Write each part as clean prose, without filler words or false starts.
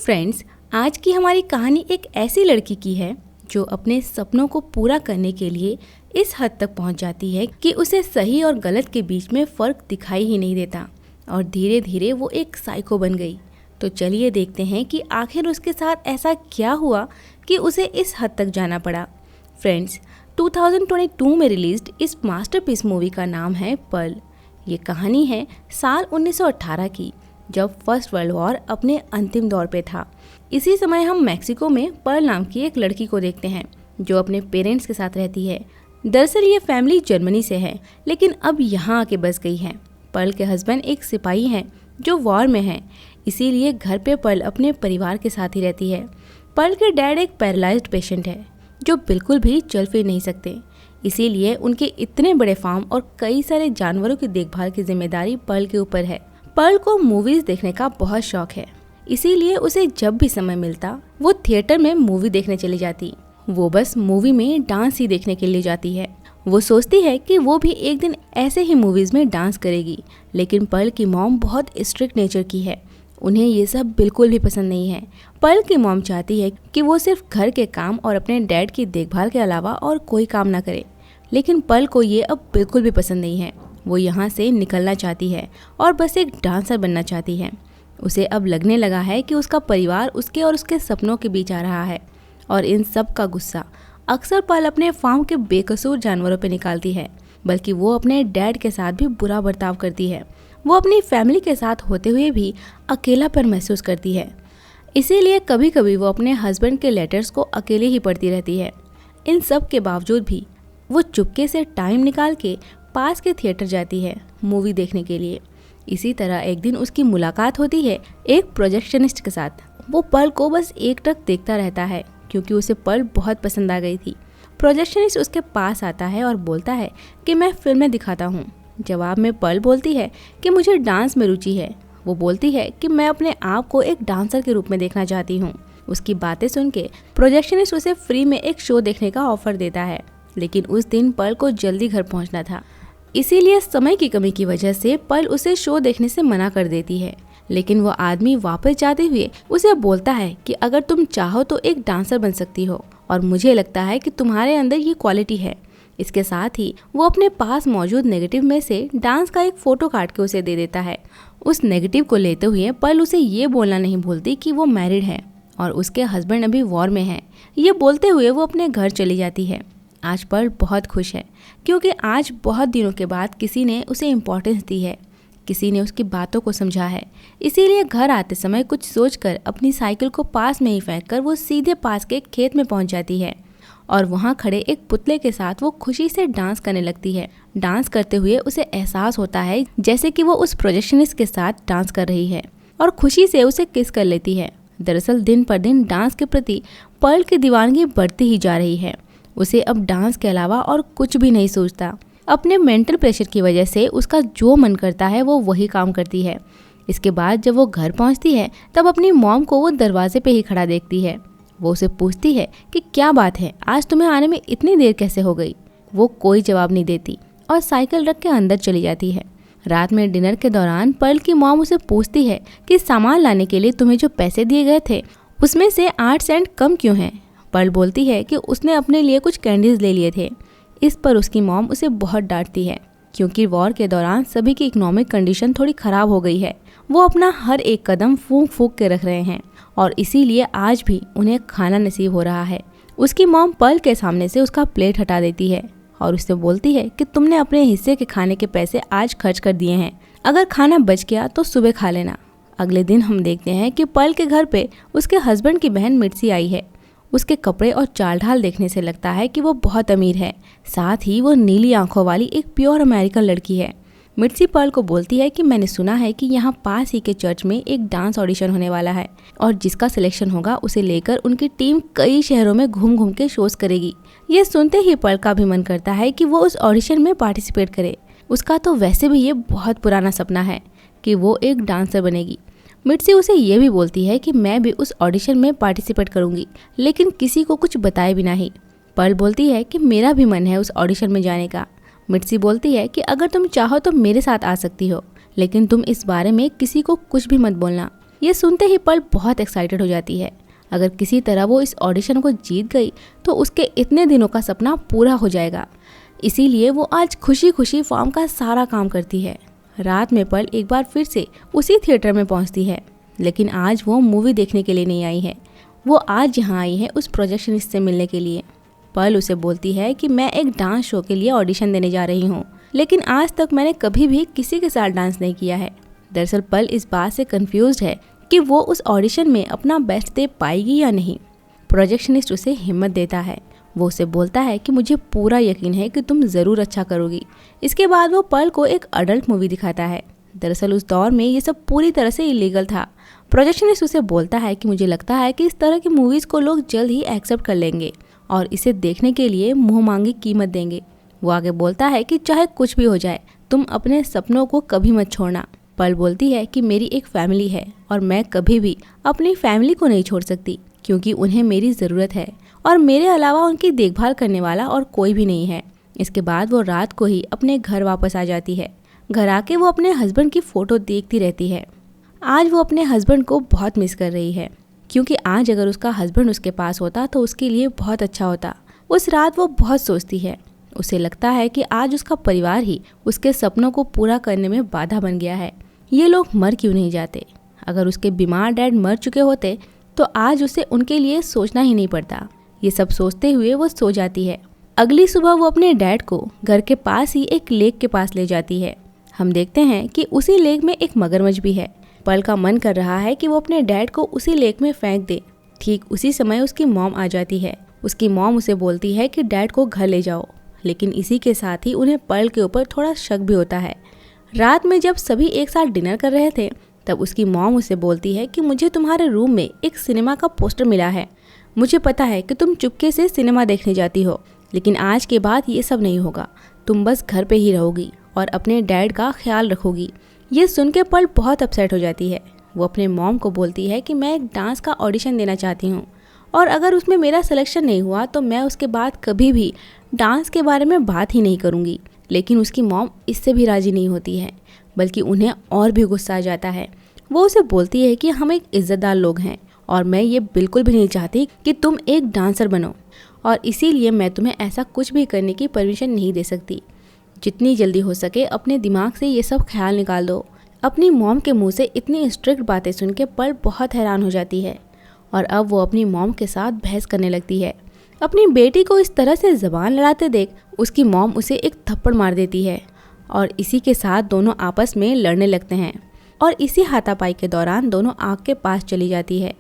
Friends, आज की हमारी कहानी एक ऐसी लड़की की है जो अपने सपनों को पूरा करने के लिए इस हद तक पहुंच जाती है कि उसे सही और गलत के बीच में फ़र्क दिखाई ही नहीं देता और धीरे धीरे वो एक साइको बन गई। तो चलिए देखते हैं कि आखिर उसके साथ ऐसा क्या हुआ कि उसे इस हद तक जाना पड़ा। फ्रेंड्स, 2022 में रिलीज्ड इस मास्टरपीस मूवी का नाम है पर्ल। ये कहानी है साल 1918 की, जब फर्स्ट वर्ल्ड वॉर अपने अंतिम दौर पे था। इसी समय हम मैक्सिको में पर्ल नाम की एक लड़की को देखते हैं जो अपने पेरेंट्स के साथ रहती है। दरअसल ये फैमिली जर्मनी से है, लेकिन अब यहाँ आके बस गई है। पर्ल के हस्बैंड एक सिपाही हैं जो वॉर में हैं, इसीलिए घर पे पर्ल अपने परिवार के साथ ही रहती है। पर्ल के डैड एक पैरालाइज्ड पेशेंट है जो बिल्कुल भी चल फिर नहीं सकते, इसीलिए उनके इतने बड़े फार्म और कई सारे जानवरों की देखभाल की जिम्मेदारी पर्ल के ऊपर है। पर्ल को मूवीज देखने का बहुत शौक है, इसीलिए उसे जब भी समय मिलता वो थिएटर में मूवी देखने चली जाती। वो बस मूवी में डांस ही देखने के लिए जाती है। वो सोचती है कि वो भी एक दिन ऐसे ही मूवीज में डांस करेगी, लेकिन पर्ल की मॉम बहुत स्ट्रिक्ट नेचर की है। उन्हें ये सब बिल्कुल भी पसंद नहीं है। पर्ल की मॉम चाहती है कि वो सिर्फ घर के काम और अपने डैड की देखभाल के अलावा और कोई काम ना करे, लेकिन पर्ल को ये अब बिल्कुल भी पसंद नहीं है। वो यहाँ से निकलना चाहती है और बस एक डांसर बनना चाहती है। उसे अब लगने लगा है कि उसका परिवार उसके और उसके सपनों के बीच आ रहा है, और इन सब का गुस्सा अक्सर पर्ल अपने फार्म के बेकसूर जानवरों पर निकालती है, बल्कि वो अपने डैड के साथ भी बुरा बर्ताव करती है। वो अपनी फैमिली के साथ होते हुए भी अकेलापन महसूस करती है, इसीलिए कभी कभी वो अपने हस्बैंड के लेटर्स को अकेले ही पढ़ती रहती है। इन सब के बावजूद भी वो चुपके से टाइम निकाल के पास के थिएटर जाती है मूवी देखने के लिए। इसी तरह एक दिन उसकी मुलाकात होती है एक प्रोजेक्शनिस्ट के साथ। वो पर्ल को बस एकटक देखता रहता है क्योंकि उसे पर्ल बहुत पसंद आ गई थी। प्रोजेक्शनिस्ट उसके पास आता है और बोलता है कि मैं फिल्में दिखाता हूँ। जवाब में पर्ल बोलती है कि मुझे डांस में रुचि है। वो बोलती है कि मैं अपने आप को एक डांसर के रूप में देखना चाहती हूँ। उसकी बातें सुन के प्रोजेक्शनिस्ट उसे फ्री में एक शो देखने का ऑफर देता है, लेकिन उस दिन पर्ल को जल्दी घर पहुँचना था, इसीलिए समय की कमी की वजह से पर्ल उसे शो देखने से मना कर देती है। लेकिन वो आदमी वापस जाते हुए उसे बोलता है कि अगर तुम चाहो तो एक डांसर बन सकती हो, और मुझे लगता है कि तुम्हारे अंदर ये क्वालिटी है। इसके साथ ही वो अपने पास मौजूद नेगेटिव में से डांस का एक फोटो काट के उसे दे देता है। उस नेगेटिव को लेते हुए पर्ल उसे ये बोलना नहीं भूलती कि वो मैरिड है और उसके हस्बैंड अभी वॉर में है। ये बोलते हुए वो अपने घर चली जाती है। आज पर्ल बहुत खुश है क्योंकि आज बहुत दिनों के बाद किसी ने उसे इम्पोर्टेंस दी है, किसी ने उसकी बातों को समझा है। इसीलिए घर आते समय कुछ सोचकर अपनी साइकिल को पास में ही फेंककर वो सीधे पास के खेत में पहुंच जाती है और वहां खड़े एक पुतले के साथ वो खुशी से डांस करने लगती है। डांस करते हुए उसे एहसास होता है जैसे कि वो उस प्रोजेक्शनिस्ट के साथ डांस कर रही है और खुशी से उसे किस कर लेती है। दरअसल दिन पर दिन डांस के प्रति पर्ल की दीवानगी बढ़ती ही जा रही है। उसे अब डांस के अलावा और कुछ भी नहीं सोचता। अपने मेंटल प्रेशर की वजह से उसका जो मन करता है वो वही काम करती है। इसके बाद जब वो घर पहुंचती है तब अपनी मॉम को वो दरवाजे पे ही खड़ा देखती है। वो उसे पूछती है कि क्या बात है, आज तुम्हें आने में इतनी देर कैसे हो गई। वो कोई जवाब नहीं देती और साइकिल रख के अंदर चली जाती है। रात में डिनर के दौरान पर्ल की मॉम उसे पूछती है कि सामान लाने के लिए तुम्हें जो पैसे दिए गए थे उसमें से 8 सेंट कम क्यों हैं। पर्ल बोलती है कि उसने अपने लिए कुछ कैंडीज ले लिए थे। इस पर उसकी मॉम उसे बहुत डांटती है क्योंकि वॉर के दौरान सभी की इकोनॉमिक कंडीशन थोड़ी ख़राब हो गई है। वो अपना हर एक कदम फूंक फूंक के रख रहे हैं और इसीलिए आज भी उन्हें खाना नसीब हो रहा है। उसकी मॉम पर्ल के सामने से उसका प्लेट हटा देती है और उससे बोलती है कि तुमने अपने हिस्से के खाने के पैसे आज खर्च कर दिए हैं, अगर खाना बच गया तो सुबह खा लेना। अगले दिन हम देखते हैं कि पर्ल के घर पे उसके हस्बैंड की बहन मिर्ची आई है। उसके कपड़े और चाल ढाल देखने से लगता है कि वो बहुत अमीर है। साथ ही वो नीली आंखों वाली एक प्योर अमेरिकन लड़की है। मिर्ची पर्ल को बोलती है कि मैंने सुना है कि यहाँ पास ही के चर्च में एक डांस ऑडिशन होने वाला है और जिसका सिलेक्शन होगा उसे लेकर उनकी टीम कई शहरों में घूम घूम के शोज करेगी। ये सुनते ही पर्ल का भी मन करता है कि वो उस ऑडिशन में पार्टिसिपेट करे। उसका तो वैसे भी ये बहुत पुराना सपना है कि वो एक डांसर बनेगी। मिर्ची उसे ये भी बोलती है कि मैं भी उस ऑडिशन में पार्टिसिपेट करूंगी, लेकिन किसी को कुछ बताए भी नहीं। पर्ल बोलती है कि मेरा भी मन है उस ऑडिशन में जाने का। मिर्ची बोलती है कि अगर तुम चाहो तो मेरे साथ आ सकती हो, लेकिन तुम इस बारे में किसी को कुछ भी मत बोलना। ये सुनते ही पल बहुत एक्साइटेड हो जाती है। अगर किसी तरह वो इस ऑडिशन को जीत गई तो उसके इतने दिनों का सपना पूरा हो जाएगा। इसीलिए वो आज खुशी खुशी फॉर्म का सारा काम करती है। रात में पल एक बार फिर से उसी थिएटर में पहुंचती है, लेकिन आज वो मूवी देखने के लिए नहीं आई है। वो आज यहाँ आई है उस प्रोजेक्शनिस्ट से मिलने के लिए। पल उसे बोलती है कि मैं एक डांस शो के लिए ऑडिशन देने जा रही हूँ, लेकिन आज तक मैंने कभी भी किसी के साथ डांस नहीं किया है। दरअसल पल इस बात से कंफ्यूज्ड है कि वो उस ऑडिशन में अपना बेस्ट दे पाएगी या नहीं। प्रोजेक्शनिस्ट उसे हिम्मत देता है। वो उसे बोलता है कि मुझे पूरा यकीन है कि तुम ज़रूर अच्छा करोगी। इसके बाद वो पल को एक अडल्ट मूवी दिखाता है। दरअसल उस दौर में ये सब पूरी तरह से इलीगल था। प्रोजेक्शनिस्ट उसे बोलता है कि मुझे लगता है कि इस तरह की मूवीज़ को लोग जल्द ही एक्सेप्ट कर लेंगे और इसे देखने के लिए मुँह मांगी कीमत देंगे। वो आगे बोलता है कि चाहे कुछ भी हो जाए, तुम अपने सपनों को कभी मत छोड़ना। पल बोलती है कि मेरी एक फैमिली है और मैं कभी भी अपनी फैमिली को नहीं छोड़ सकती, क्योंकि उन्हें मेरी ज़रूरत है और मेरे अलावा उनकी देखभाल करने वाला और कोई भी नहीं है। इसके बाद वो रात को ही अपने घर वापस आ जाती है। घर आके वो अपने हस्बैंड की फ़ोटो देखती रहती है। आज वो अपने हस्बैंड को बहुत मिस कर रही है, क्योंकि आज अगर उसका हस्बैंड उसके पास होता तो उसके लिए बहुत अच्छा होता। उस रात वो बहुत सोचती है। उसे लगता है कि आज उसका परिवार ही उसके सपनों को पूरा करने में बाधा बन गया है। ये लोग मर क्यों नहीं जाते? अगर उसके बीमार डैड मर चुके होते तो आज उसे उनके लिए सोचना ही नहीं पड़ता। ये सब सोचते हुए वो सो जाती है। अगली सुबह वो अपने डैड को घर के पास ही एक लेक के पास ले जाती है। हम देखते हैं कि उसी लेक में एक मगरमच्छ भी है। पल का मन कर रहा है कि वो अपने डैड को उसी लेक में फेंक दे। ठीक उसी समय उसकी मॉम आ जाती है। उसकी मॉम उसे बोलती है कि डैड को घर ले जाओ, लेकिन इसी के साथ ही उन्हें पल के ऊपर थोड़ा शक भी होता है। रात में जब सभी एक साथ डिनर कर रहे थे तब उसकी मॉम उसे बोलती है कि मुझे तुम्हारे रूम में एक सिनेमा का पोस्टर मिला है। मुझे पता है कि तुम चुपके से सिनेमा देखने जाती हो, लेकिन आज के बाद ये सब नहीं होगा। तुम बस घर पे ही रहोगी और अपने डैड का ख्याल रखोगी। ये सुन के पल बहुत अपसेट हो जाती है। वो अपने मॉम को बोलती है कि मैं एक डांस का ऑडिशन देना चाहती हूँ और अगर उसमें मेरा सिलेक्शन नहीं हुआ तो मैं उसके बाद कभी भी डांस के बारे में बात ही नहीं करूँगी। लेकिन उसकी मॉम इससे भी राज़ी नहीं होती है, बल्कि उन्हें और भी गुस्सा आ जाता है। वो उसे बोलती है कि हम एक इज़्ज़तदार लोग हैं और मैं ये बिल्कुल भी नहीं चाहती कि तुम एक डांसर बनो, और इसीलिए मैं तुम्हें ऐसा कुछ भी करने की परमिशन नहीं दे सकती। जितनी जल्दी हो सके अपने दिमाग से ये सब ख्याल निकाल दो। अपनी मॉम के मुंह से इतनी स्ट्रिक्ट बातें सुन के पल बहुत हैरान हो जाती है और अब वो अपनी मॉम के साथ बहस करने लगती है। अपनी बेटी को इस तरह से ज़बान लड़ाते देख उसकी मॉम उसे एक थप्पड़ मार देती है और इसी के साथ दोनों आपस में लड़ने लगते हैं। और इसी हाथापाई के दौरान दोनों आग के पास चली जाती है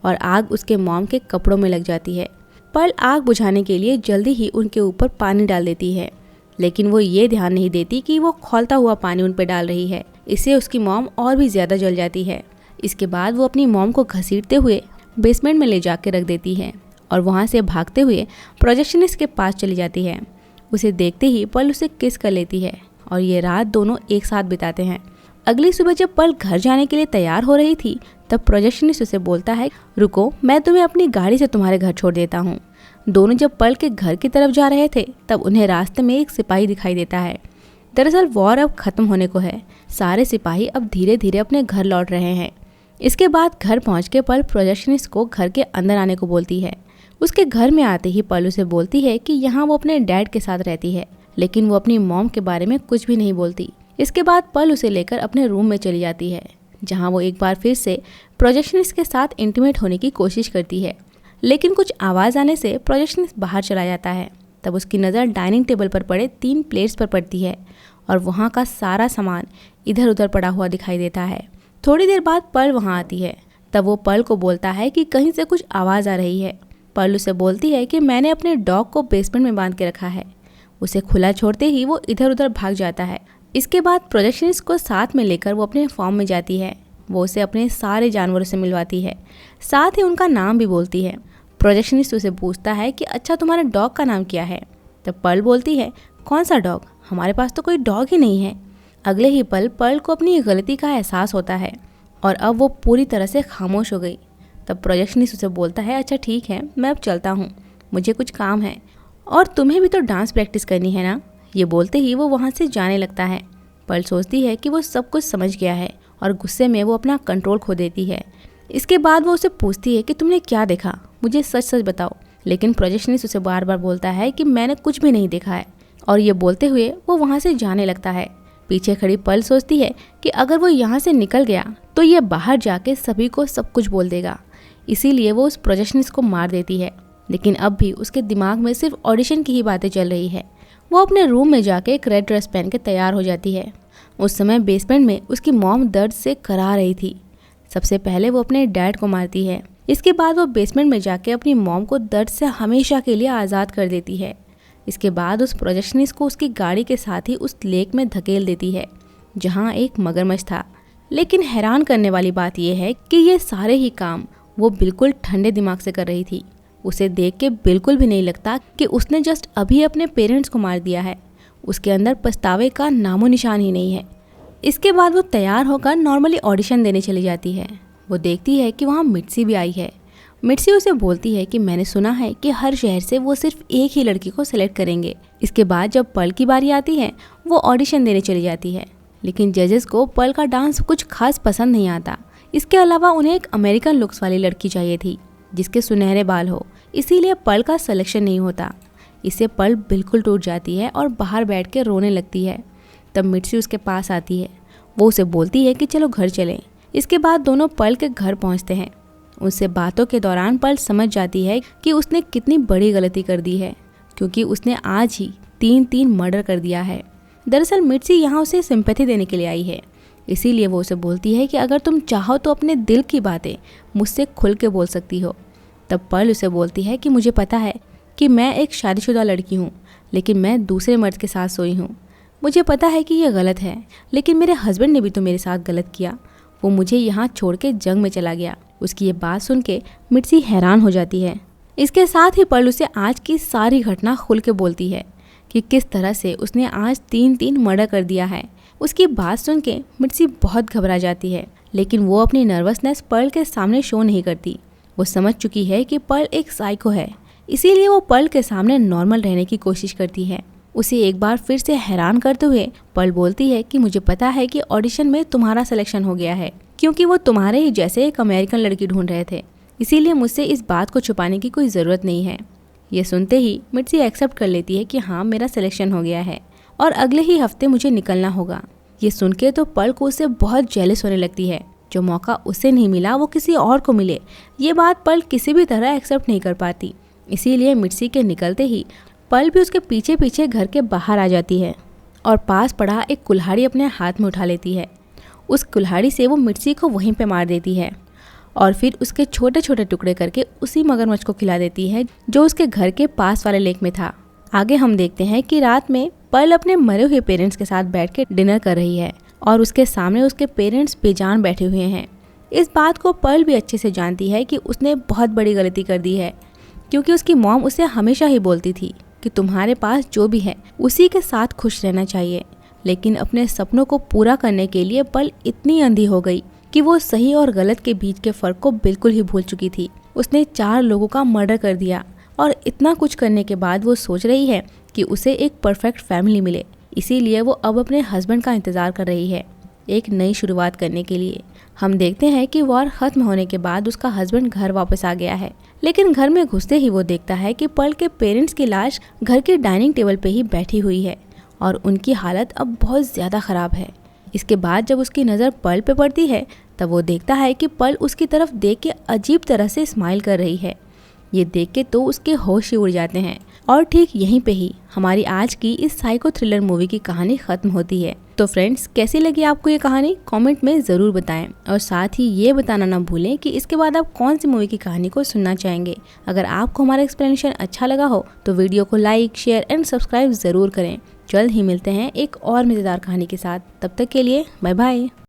और आग उसके मॉम के कपड़ों में लग जाती है। पल आग बुझाने के लिए जल्दी ही उनके ऊपर पानी डाल देती है, लेकिन वो ये ध्यान नहीं देती कि वो खौलता हुआ पानी उन पर डाल रही है। इससे उसकी मॉम और भी ज़्यादा जल जाती है। इसके बाद वो अपनी मॉम को घसीटते हुए बेसमेंट में ले जाके रख देती है और वहाँ से भागते हुए प्रोजेक्शनिस्ट के पास चली जाती है। उसे देखते ही पल उसे किस कर लेती है और ये रात दोनों एक साथ बिताते हैं। अगली सुबह जब पल घर जाने के लिए तैयार हो रही थी तब प्रोजेक्शनिस्ट उसे बोलता है, रुको, मैं तुम्हें अपनी गाड़ी से तुम्हारे घर छोड़ देता हूँ। दोनों जब पल के घर की तरफ जा रहे थे तब उन्हें रास्ते में एक सिपाही दिखाई देता है। दरअसल वॉर अब खत्म होने को है। सारे सिपाही अब धीरे धीरे अपने घर लौट रहे हैं। इसके बाद घर पहुँच के पल प्रोजेक्शनिस्ट को घर के अंदर आने को बोलती है। उसके घर में आते ही पल उसे बोलती है कि यहाँ वो अपने डैड के साथ रहती है, लेकिन वो अपनी मॉम के बारे में कुछ भी नहीं बोलती। इसके बाद पल उसे लेकर अपने रूम में चली जाती है, जहाँ वो एक बार फिर से प्रोजेक्शनिस्ट के साथ इंटीमेट होने की कोशिश करती है, लेकिन कुछ आवाज़ आने से प्रोजेक्शनिस्ट बाहर चला जाता है। तब उसकी नज़र डाइनिंग टेबल पर पड़े 3 प्लेट्स पर पड़ती है और वहाँ का सारा सामान इधर उधर पड़ा हुआ दिखाई देता है। थोड़ी देर बाद पल वहाँ आती है। तब वो पल को बोलता है कि कहीं से कुछ आवाज़ आ रही है। पल उसे बोलती है कि मैंने अपने डॉग को बेसमेंट में बांध के रखा है। उसे खुला छोड़ते ही वो इधर उधर भाग जाता है। इसके बाद प्रोजेक्शनिस्ट को साथ में लेकर वो अपने फॉर्म में जाती है। वो उसे अपने सारे जानवरों से मिलवाती है, साथ ही उनका नाम भी बोलती है। प्रोजेक्शनिस्ट उसे पूछता है कि अच्छा, तुम्हारे डॉग का नाम क्या है? तब पल बोलती है, कौन सा डॉग? हमारे पास तो कोई डॉग ही नहीं है। अगले ही पल को अपनी गलती का एहसास होता है और अब वो पूरी तरह से खामोश हो गई। तब प्रोजेक्शनिस्ट उसे बोलता है, अच्छा ठीक है, मैं अब चलता हूँ, मुझे कुछ काम है और तुम्हें भी तो डांस प्रैक्टिस करनी है ना। ये बोलते ही वो वहाँ से जाने लगता है। पल सोचती है कि वो सब कुछ समझ गया है और गुस्से में वो अपना कंट्रोल खो देती है। इसके बाद वो उसे पूछती है कि तुमने क्या देखा, मुझे सच सच बताओ। लेकिन प्रोजेक्शनिस्ट उसे बार बार बोलता है कि मैंने कुछ भी नहीं देखा है, और ये बोलते हुए वो वहाँ से जाने लगता है। पीछे खड़ी पर्ल सोचती है कि अगर वो यहाँ से निकल गया तो ये बाहर जाके सभी को सब कुछ बोल देगा, इसीलिए वो उस प्रोजेक्शनिस्ट को मार देती है। लेकिन अब भी उसके दिमाग में सिर्फ ऑडिशन की ही बातें चल रही है। वो अपने रूम में जाके एक रेड ड्रेस पहन के तैयार हो जाती है। उस समय बेसमेंट में उसकी मॉम दर्द से करा रही थी। सबसे पहले वो अपने डैड को मारती है। इसके बाद वो बेसमेंट में जाके अपनी मॉम को दर्द से हमेशा के लिए आज़ाद कर देती है। इसके बाद उस प्रोजेक्शनिस्ट को उसकी गाड़ी के साथ ही उस लेक में धकेल देती है जहाँ एक मगरमच्छ था। लेकिन हैरान करने वाली बात यह है कि ये सारे ही काम वो बिल्कुल ठंडे दिमाग से कर रही थी। उसे देख के बिल्कुल भी नहीं लगता कि उसने जस्ट अभी अपने पेरेंट्स को मार दिया है। उसके अंदर पछतावे का नामो निशान ही नहीं है। इसके बाद वो तैयार होकर नॉर्मली ऑडिशन देने चली जाती है। वो देखती है कि वहाँ मिट्सी भी आई है। मिट्सी उसे बोलती है कि मैंने सुना है कि हर शहर से वो सिर्फ एक ही लड़की को सेलेक्ट करेंगे। इसके बाद जब पर्ल की बारी आती है वो ऑडिशन देने चली जाती है। लेकिन जजेस को पर्ल का डांस कुछ खास पसंद नहीं आता। इसके अलावा उन्हें एक अमेरिकन लुक्स वाली लड़की चाहिए थी जिसके सुनहरे बाल हो, इसीलिए पर्ल का सिलेक्शन नहीं होता। इससे पर्ल बिल्कुल टूट जाती है और बाहर बैठ के रोने लगती है। तब मिट्सी उसके पास आती है। वो उसे बोलती है कि चलो घर चलें। इसके बाद दोनों पर्ल के घर पहुंचते हैं। उससे बातों के दौरान पर्ल समझ जाती है कि उसने कितनी बड़ी गलती कर दी है, क्योंकि उसने आज ही 3 मर्डर कर दिया है। दरअसल मिट्सी यहाँ उसे सिंपैथी देने के लिए आई है, इसीलिए वो उसे बोलती है कि अगर तुम चाहो तो अपने दिल की बातें मुझसे खुल के बोल सकती हो। तब पर्ल उसे बोलती है कि मुझे पता है कि मैं एक शादीशुदा लड़की हूँ, लेकिन मैं दूसरे मर्द के साथ सोई हूँ। मुझे पता है कि ये गलत है, लेकिन मेरे हस्बैंड ने भी तो मेरे साथ गलत किया। वो मुझे यहाँ छोड़ के जंग में चला गया। उसकी ये बात सुन के मिट्सी हैरान हो जाती है। इसके साथ ही पर्ल उसे आज की सारी घटना खुल के बोलती है कि किस तरह से उसने आज 3 मर्डर कर दिया है। उसकी बात सुन के मिट्सी बहुत घबरा जाती है, लेकिन वो अपनी नर्वसनेस पर्ल के सामने शो नहीं करती। वो समझ चुकी है कि पर्ल एक साइको है, इसीलिए वो पर्ल के सामने नॉर्मल रहने की कोशिश करती है। उसे एक बार फिर से हैरान करते हुए पर्ल बोलती है कि मुझे पता है कि ऑडिशन में तुम्हारा सिलेक्शन हो गया है, क्योंकि वो तुम्हारे ही जैसे एक अमेरिकन लड़की ढूंढ रहे थे, इसीलिए मुझसे इस बात को छुपाने की कोई ज़रूरत नहीं है। ये सुनते ही मिट्सी एक्सेप्ट कर लेती है कि हाँ, मेरा सिलेक्शन हो गया है और अगले ही हफ्ते मुझे निकलना होगा। ये सुन के तो पर्ल को उससे बहुत जेलस होने लगती है। जो मौका उसे नहीं मिला वो किसी और को मिले, ये बात पर्ल किसी भी तरह एक्सेप्ट नहीं कर पाती। इसीलिए मिट्सी के निकलते ही पर्ल भी उसके पीछे पीछे घर के बाहर आ जाती है और पास पड़ा एक कुल्हाड़ी अपने हाथ में उठा लेती है। उस कुल्हाड़ी से वो मिट्सी को वहीं पे मार देती है और फिर उसके छोटे छोटे टुकड़े करके उसी मगरमच्छ को खिला देती है जो उसके घर के पास वाले लेक में था। आगे हम देखते हैं कि रात में पर्ल अपने मरे हुए पेरेंट्स के साथ बैठ के डिनर कर रही है और उसके सामने उसके पेरेंट्स बेजान बैठे हुए हैं। इस बात को पर्ल भी अच्छे से जानती है कि उसने बहुत बड़ी गलती कर दी है, क्योंकि उसकी मॉम उसे हमेशा ही बोलती थी कि तुम्हारे पास जो भी है उसी के साथ खुश रहना चाहिए। लेकिन अपने सपनों को पूरा करने के लिए पर्ल इतनी अंधी हो गई कि वो सही और गलत के बीच के फर्क को बिल्कुल ही भूल चुकी थी। उसने 4 लोगों का मर्डर कर दिया और इतना कुछ करने के बाद वो सोच रही है कि उसे एक परफेक्ट फैमिली मिले, इसीलिए वो अब अपने हस्बैंड का इंतज़ार कर रही है एक नई शुरुआत करने के लिए। हम देखते हैं कि वॉर खत्म होने के बाद उसका हस्बैंड घर वापस आ गया है, लेकिन घर में घुसते ही वो देखता है कि पर्ल के पेरेंट्स की लाश घर के डाइनिंग टेबल पे ही बैठी हुई है और उनकी हालत अब बहुत ज़्यादा ख़राब है। इसके बाद जब उसकी नज़र पर्ल पे पड़ती है तब वो देखता है कि पर्ल उसकी तरफ देख के अजीब तरह से स्माइल कर रही है। ये देख के तो उसके होश ही उड़ जाते हैं और ठीक यहीं पे ही हमारी आज की इस साइको थ्रिलर मूवी की कहानी खत्म होती है। तो फ्रेंड्स, कैसी लगी आपको ये कहानी कमेंट में ज़रूर बताएं और साथ ही ये बताना ना भूलें कि इसके बाद आप कौन सी मूवी की कहानी को सुनना चाहेंगे। अगर आपको हमारा एक्सप्लेनेशन अच्छा लगा हो तो वीडियो को लाइक, शेयर एंड सब्सक्राइब ज़रूर करें। जल्द ही मिलते हैं एक और मज़ेदार कहानी के साथ। तब तक के लिए बाय बाय।